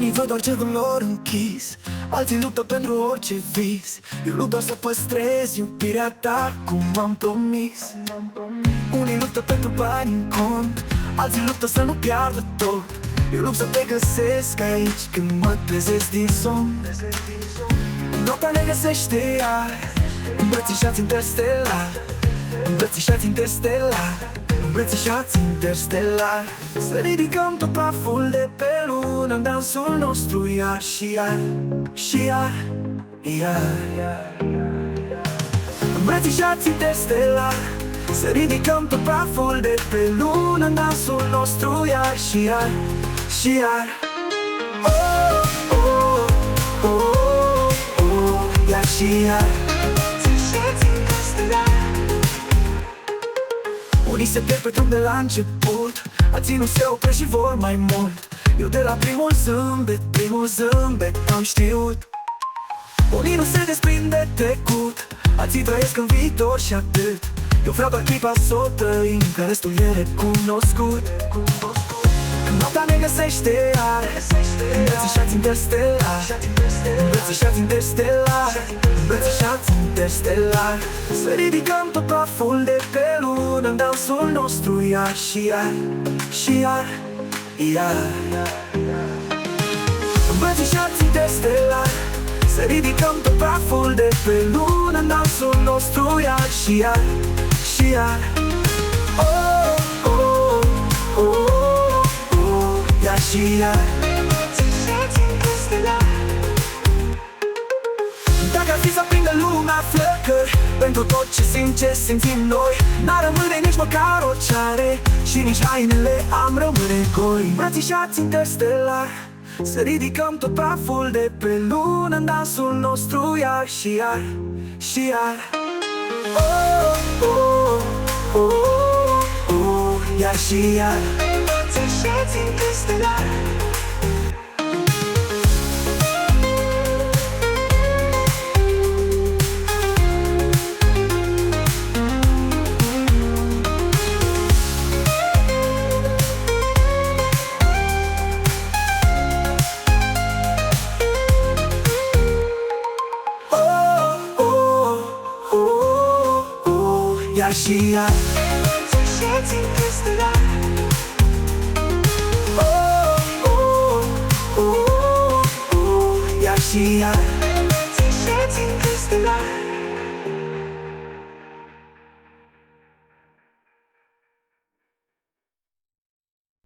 Unii văd doar cercul lor închis, alții luptă pentru orice vis. Eu lupt doar să păstrez iubirea ta cum am promis. Unii luptă pentru bani în cont, alții luptă să nu piardă tot. Eu lupt să te găsesc aici când mă trezesc din somn. Noaptea ne găsește iar, îmbrățișați interstelar, îmbrățișați interstelar, îmbrățișați interstelar. Să ridicăm tot praful de pe lună în dansul nostru iar și iar, și iar, iar. Îmbrățișați interstelar, să ridicăm tot praful de pe lună în dansul nostru iar și iar, și iar. Oh, oh, oh, oh, iar și iar. Îmbrățișați interstelar. Unii se pierd pe drum de la început, alții nu se opresc și vor mai mult. Eu de la primul zâmbet am știut. Unii nu se desprind de trecut, alții trăiesc în viitor și atât. Eu vreau doar clipa să o trăim, că restul e recunoscut. Când noaptea ne găsește iar, îmbrățișați interstelar, îmbrățișați interstelar, îmbrățișați interstelar. Să ridicăm tot praful de pe lună în dansul nostru iar și iar, și iar, iar. Îmbrățișați interstelar, să ridicăm tot praful de pe lună în dansul nostru iar și iar, și iar. Oh, oh, oh, oh, oh, iar și iar. Îmbrățișați interstelar. Dacă ar fi să aprindă lumea flăcări pentru tot ce simt, ce simțim noi, n-ar rămâne nici măcar o ceare și nici hainele am rămâne goi. Îmbrățișați interstelar, să ridicăm tot praful de pe lună în dansul nostru iar și iar, și iar. Oh, oh, oh, oh, oh, iar și iar. Îmbrățișați interstelar. Iar și iar. Îmbrățișați interstelar. Oh, oh, oh, oh, iar și iar.